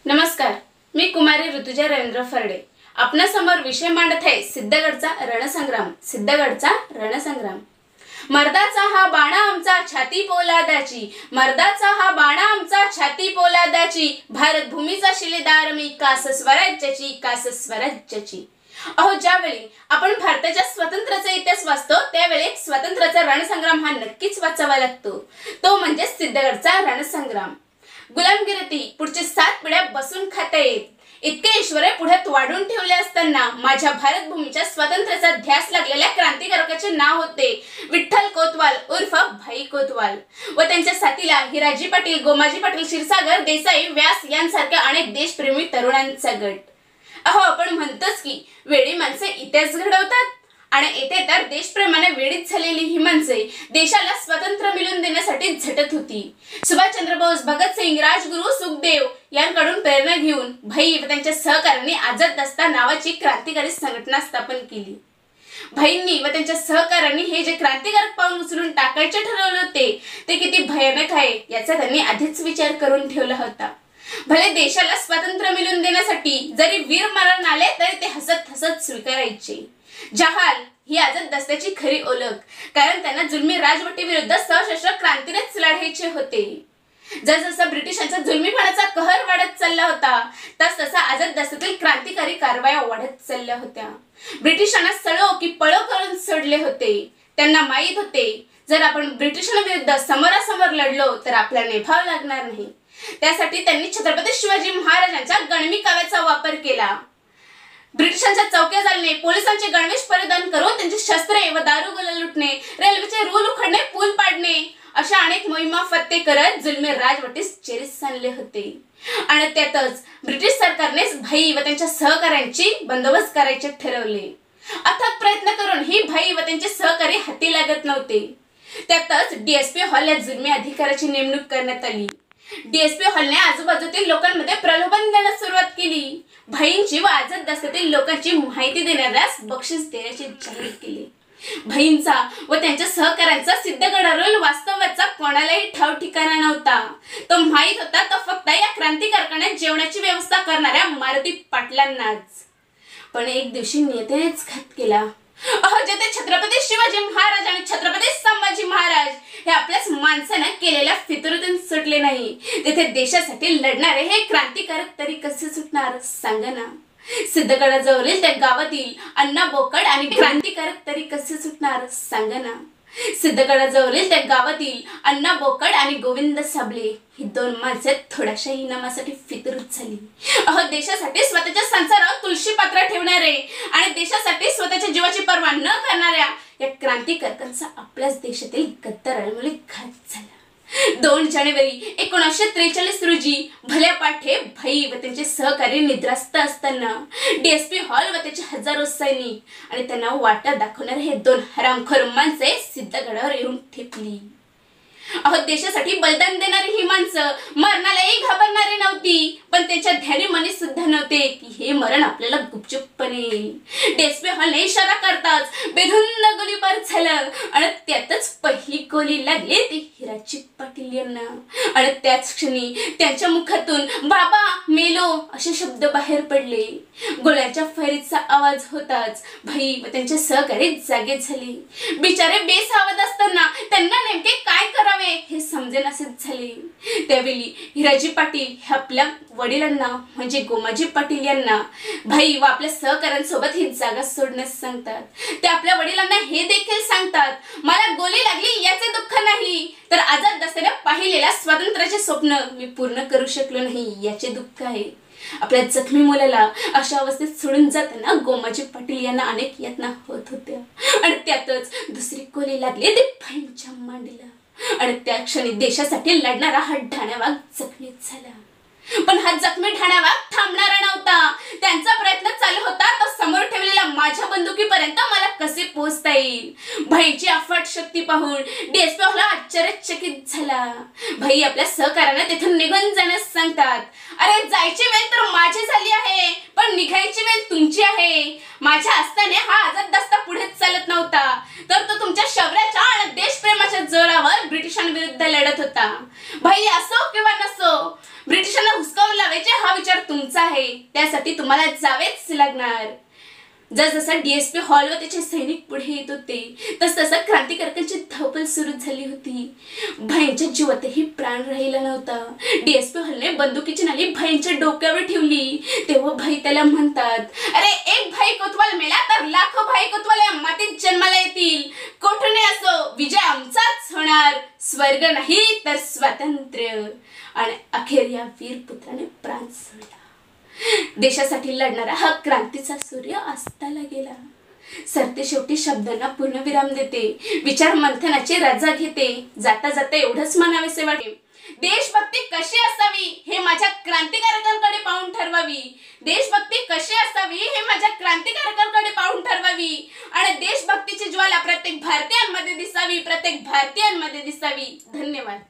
नमस्कार, मी कुमारी ऋतुजा रवींद्र फरडे आपणा समोर विषय मांडत आहे सिद्धगडचा रणसंग्राम। सिद्धगडचा रणसंग्राम। मर्दाचा हा बाणा आमचा छाती पोलादाची, मर्दाचा हा बाणा आमचा छाती पोलादाची, भारत भूमीचा शिलेदार मी कास स्वराज्याची, कास स्वराज्याची। अहो, ज्यावेळी आपण भारताच्या स्वातंत्र्याचा इतिहास वाचतो त्यावेळी स्वातंत्र्याचा रणसंग्राम हा नक्कीच वाचावा लागतो, तो म्हणजे सिद्धगडचा रणसंग्राम। गुलामगिरी पुढचे 7 पिढ्या बसून खाता येत इतके ऐश्वर्य पुढ्यात वाढून ठेवले असताना माझ्या भारत भूमीच्या स्वातंत्र्याचा ध्यास लागलेल्या क्रांतिकारकाचे नाव होते विठ्ठल कोतवाल उर्फ भाई कोतवाल व त्यांच्या साथीला हिराजी पाटील, गोमाजी पाटील, क्षीरसागर देसाई, व्यास यांसारख्या अनेक देशप्रेमी तरुणांचा गट। अहो, आपण म्हणतोच की वेडी माणसे इतिहास घडवतात आणि येथे तर देशप्रेमाने वेडीत झालेली ही माणसे देशाला स्वातंत्र्य मिळवून देण्यासाठी झटत होती। सुभाषचंद्र बोस, भगतसिंग, राजगुरू, सुखदेव यांकडून प्रेरणा घेऊन भाई व त्यांच्या सहकाऱ्यांनी आझाद दस्ता नावाची क्रांतिकारी संघटना स्थापन केली। भाईंनी व त्यांच्या सहकाऱ्यांनी हे जे क्रांतिकारक पाऊल उचलून टाकायचे ठरवले होते ते किती भयानक आहे याचा त्यांनी आधीच विचार करून ठेवला होता। भले देशाला स्वातंत्र्य मिळवून देण्यासाठी जरी वीर मरण आले तरी ते हसत हसत स्वीकारायचे। जहाल ही आझाद दस्त्याची खरी ओळख, कारण त्यांना जुलमी राजवटी विरुद्ध सशस्त्र क्रांतीनेच लढायचे होते। जसजसा ब्रिटिशांचा जुलमीपणाचा कहर वाढत चालला होता तसतसा आझाद दस्त्यातील क्रांतिकारी कारवाया वाढत चालल्या होत्या। ब्रिटिशांना सळो की पळो करून सोडले होते। त्यांना माहीत होते जर आपण ब्रिटिशांविरुद्ध समोरासमोर लढलो तर आपल्याला निभाव लागणार नाही। त्यासाठी त्यांनी छत्रपती शिवाजी महाराजांच्या गणवी काव्याचा वापर केला। ब्रिटिशांच्या चौक्या जाळणे, पोलिसांचे गणवेश परिधान करून त्यांची शस्त्रे व दारूगोळा लुटणे, रेल्वेचे रूळ उखडणे, पूल पाडणे अशा अनेक मोहिमा फत्ते करत जुलमी राजवटीस चेरीस आणले होते। आणि त्यातच ब्रिटिश सरकारने भाई व त्यांच्या सहकाऱ्यांची बंदोबस्त करायचे ठरवले। अथक प्रयत्न करून ही भाई व त्यांचे सहकारी हाती लागत नव्हते। त्यातच डीएसपी हॉल या जुलमी अधिकाऱ्याची नेमणूक करण्यात आली। डीएसपी हॉलने आजूबाजूतील लोकांमध्ये प्रलोभन देण्यास सुरुवात केली। भाईंची व आझाद दस्त्यातील लोकांची माहिती देणाऱ्यास बक्षीस देण्याचे जाहीर केले। भाईंचा व त्यांच्या सहकाऱ्यांचा सिद्धगडावरील वास्तव्याचा कोणालाही ठाव ठिकाणा नव्हता। तो माहित होता तो फक्त या क्रांतिकारकाने जेवणाची व्यवस्था करणाऱ्या मारुती पाटलांनाच। पण एक दिवशी नियतीनेच घात केला। अहो, जेथे छत्रपती शिवाजी महाराज आणि छत्रपती संभाजी महाराज हे आपल्याच माणसाने केलेल्या फितुरीतून सुटले नाही, तेथे देशासाठी लढणारे हे क्रांतिकारक तरी कसे सुटणार सांगा ना। सिद्धगडाजवळील त्या गावातील अण्णा बोकड आणि क्रांतिकारक तरी कसे सुटणार सांगा ना। सिद्धगडाजवळील त्या गावातील अण्णा बोकड आणि गोविंद साबळे ही 2 माणसे थोड्याशा इनामासाठी फितूरच झाली। अहो, देशासाठी स्वतःच्या संसारावर तुळशी पात्र ठेवणारे आणि देशासाठी स्वतःच्या जीवाची पर्वा न करणाऱ्या या क्रांतिकारकांचा आपल्याच देशातील गद्दारांमुळे घात झाला। 2 जानेवारी 1943 रोजी भल्या पाठे भाई व त्यांचे सहकारी निद्रास्त असताना डीएसपी हॉल व त्याचे हजारो सैनिक आणि त्यांना वाटा दाखवणारे हे 2 हरामखोर माणसे सिद्धगडावर येऊन ठेपली। अहो, देशासाठी बलिदान देणारी ही माणसं मरणालाही घाबरणारी नव्हती, पण त्यांच्या ध्यानी मनी सुद्धा नव्हते की हे मरण आपल्याला गुपचूपपणे येईल। डीएसपी हॉलने इशारा करताच बेधुंद गोळीबार झालं आणि त्यातच पहिली गोळी लागली ती हिराजी पाटील यांना। आणि त्याच क्षणी त्यांच्या मुखातून बाबा मेलो असे शब्द बाहेर पडले। गोळ्यांच्या फैरीचा आवाज होताच भाई व त्यांचे सहकारी जागे झाले। बिचारे बेसावध असताना त्यांना नेमके काय करावे हे समजेनासेच झाले। त्यावेळी हिराजी पाटील हे आपल्या वडिलांना म्हणजे गोमाजी पाटील यांना भाई व आपल्या सहकाऱ्यांसोबत ही जागा सोडण्यास सांगतात। ते आपल्या वडिलांना हे देखील सांगतात, मला गोळी लागली याचे दुःख नाही, तर आझाद दस्त्याने पाहिलेल्या स्वातंत्र्याचे स्वप्न मी पूर्ण करू शकलो नाही याचे दुःख आहे। आपल्या जखमी मुलाला अशा अवस्थेत सोडून जाताना गोमाजी पाटील यांना अनेक यातना होत होत्या आणि त्यातच दुसरी गोळी लागली ती भाईंच्या मांडीला आणि त्या क्षणी देशासाठी लढणारा हा ढाण्यावाघ जखमी झाला। पण हा जखमी ढाण्यावाघ थांबणारा नव्हता। त्यांचा प्रयत्न चालू होता तो समोर ठेवलेल्या माझ्या बंदुकीपर्यंत मला कसे पोहोचता येईल। भाईची अफाट शक्ती पाहून डीएसपी हॉल आश्चर्यचकित झाला। भाई आपल्या सहकाऱ्यांना तिथून निघून जाण्यास सांगतात, अरे जायची वेळ तर माझी झाली आहे, पण निघायची वेळ तुमची आहे। माझ्या असताने हा आझाद दस्ता पुढेच चालत नव्हता, तर तो तुमच्या शौर्याच्या आणि देशप्रेमाच्या जोरावर ब्रिटिशांविरुद्ध लढत होता। भाई असो किंवा नसो, ब्रिटिशांना हुसकावून लावायचे हा विचार उंच आहे त्यासाठी तुम्हाला जावेच लागणार. जसजसं डीएसपी हॉल व त्याचे सैनिक पुढे येत होते तसतसं क्रांतिकारकांची धावपळ सुरू झाली होती. भाईंच्या जीवातही प्राण राहिला नव्हता. डीएसपी हॉलने बंदुकीची नाली भाईंच्या डोक्यावर ठेवली तेव्हा भाई त्याला म्हणतात, अरे एक भाई कोतवाल मेला तर लाखो भाई कोतवाल या मातीत जन्माला येतील. कोठूनही असो विजय आमचाच होणार, स्वर्ग नाही तर स्वातंत्र्य. आणि अखेर या वीर पुत्राने प्राण सोडला. देशासाठी लढणारा हा क्रांतीचा सूर्य अस्ताला गेला. सरते शेवटी शब्दांना पूर्णविराम देते, विचार मंथनाची रजा घेते. जाता जाता एवढंच म्हणावेसे वाटे, देशभक्ती कशी असावी हे माझ्या क्रांतिकारकांकडे पाहून ठरवावी. देशभक्ती कशी असावी हे माझ्या क्रांतिकारकांकडे पाहून ठरवावी. आणि देशभक्तीची ज्वाला प्रत्येक भारतीयांमध्ये दिसावी, प्रत्येक भारतीयांमध्ये दिसावी. धन्यवाद.